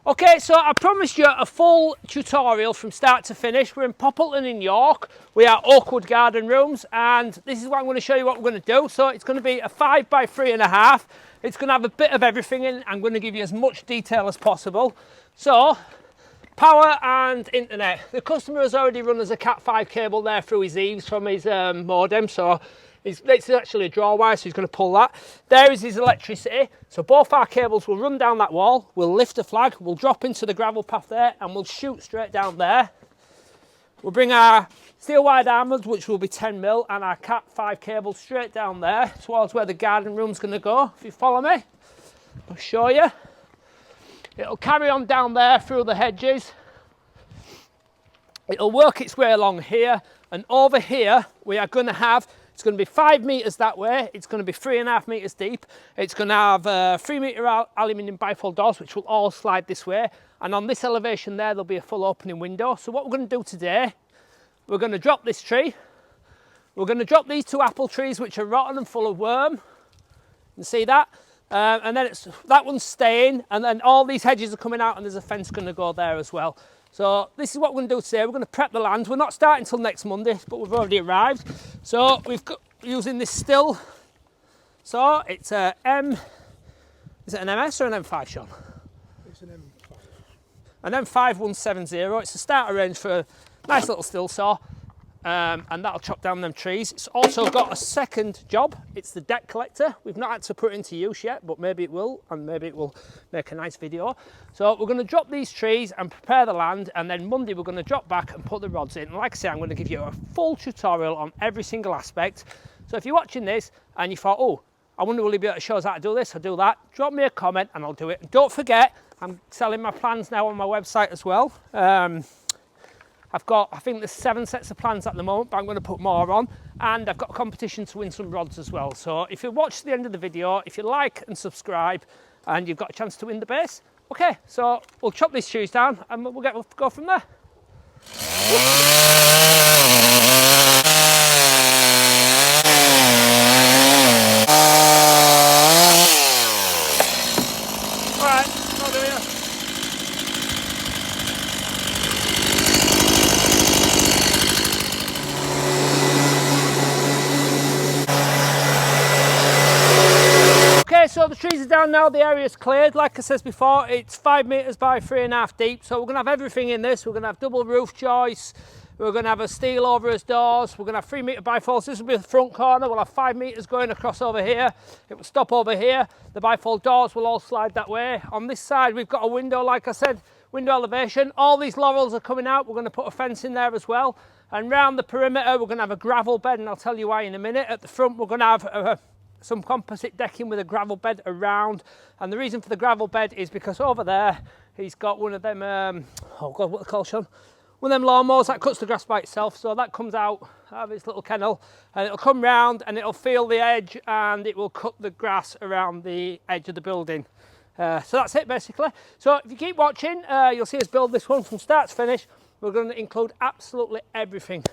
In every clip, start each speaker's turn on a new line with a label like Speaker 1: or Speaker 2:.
Speaker 1: Okay, so I promised you a full tutorial from start to finish. We're in Poppleton in York. We are Oakwood Garden Rooms, and this is what I'm going to show you what we're going to do. So it's going to be a 5 by 3.5. It's going to have a bit of everything in. I'm going to give you as much detail as possible. So, power and internet. The customer has already run us a Cat5 cable there through his eaves from his modem, so it's actually a draw wire, so he's going to pull that. There is his electricity, so both our cables will run down that wall. We'll lift the flag, we'll drop into the gravel path there, and we'll shoot straight down there. We'll bring our steel wired armors, which will be 10mm, and our Cat5 cable straight down there towards where the garden room's going to go. If you follow me, I'll show you. It'll carry on down there through the hedges. It'll work its way along here, and over here we are going to have, it's going to be 5 metres that way, it's going to be 3.5 metres deep, it's going to have 3 metre aluminium bifold doors which will all slide this way, and on this elevation there'll be a full opening window. So what we're going to do today, we're going to drop this tree, we're going to drop these 2 apple trees which are rotten and full of worm, you can see that, and then that one's staying, and then all these hedges are coming out and there's a fence going to go there as well. So this is what we're going to do today. We're going to prep the land. We're not starting until next Monday, but we've already arrived. So we've got using this still. So it's a is it an MS or an M5, Sean?
Speaker 2: It's an M5.
Speaker 1: An M5170. It's a starter range for a nice little still saw. And that'll chop down them trees. It's also got a second job. It's the debt collector. We've not had to put it into use yet, but maybe it will, and maybe it will make a nice video. So we're going to drop these trees and prepare the land, and then Monday we're going to drop back and put the rods in. And like I say, I'm going to give you a full tutorial on every single aspect. So if you're watching this and you thought, oh, I wonder will he be able to show us how to do this or do that, drop me a comment and I'll do it. And don't forget, I'm selling my plans now on my website as well. I've got, I think there's 7 sets of plans at the moment, but I'm going to put more on. And I've got a competition to win some rods as well. So if you watch the end of the video, if you like and subscribe, and you've got a chance to win the base. Okay, so we'll chop these trees down and we'll go from there. All right, I'll do it. Okay, so the trees are down now, the area's cleared. Like I said before, it's 5 metres by 3.5 deep. So we're going to have everything in this. We're going to have double roof joists. We're going to have a steel over as doors. We're going to have 3 metre bifolds. This will be the front corner. We'll have 5 metres going across over here. It will stop over here. The bifold doors will all slide that way. On this side, we've got a window, like I said, window elevation. All these laurels are coming out. We're going to put a fence in there as well. And round the perimeter, we're going to have a gravel bed, and I'll tell you why in a minute. At the front, we're going to have some composite decking with a gravel bed around, and the reason for the gravel bed is because over there he's got one of them oh god, what they call, Sean? One of them lawnmowers that cuts the grass by itself, so that comes out of its little kennel and it'll come round and it'll feel the edge and it will cut the grass around the edge of the building. So that's it basically. So if you keep watching, you'll see us build this one from start to finish. We're going to include absolutely everything.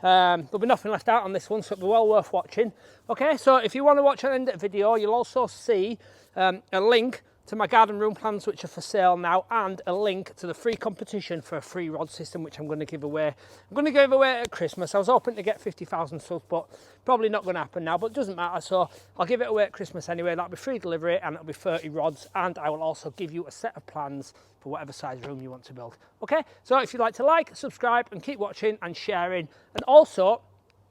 Speaker 1: There'll be nothing left out on this one, so it'll be well worth watching. Okay, so if you want to watch an end of the video, you'll also see a link to my garden room plans which are for sale now, and a link to the free competition for a free rod system which I'm going to give away. I'm going to give away at Christmas. I was hoping to get 50,000 subs, but probably not going to happen now, but it doesn't matter, so I'll give it away at Christmas anyway. That'll be free delivery and it'll be 30 rods, and I will also give you a set of plans for whatever size room you want to build. Okay, so if you'd like to like, subscribe and keep watching and sharing, and also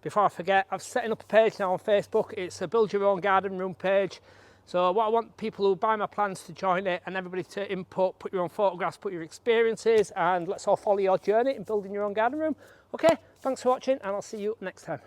Speaker 1: before I forget, I'm setting up a page now on Facebook. It's a build your own garden room page. So what I want people who buy my plans to join it, and everybody to input, put your own photographs, put your experiences, and let's all follow your journey in building your own garden room. Okay, thanks for watching and I'll see you next time.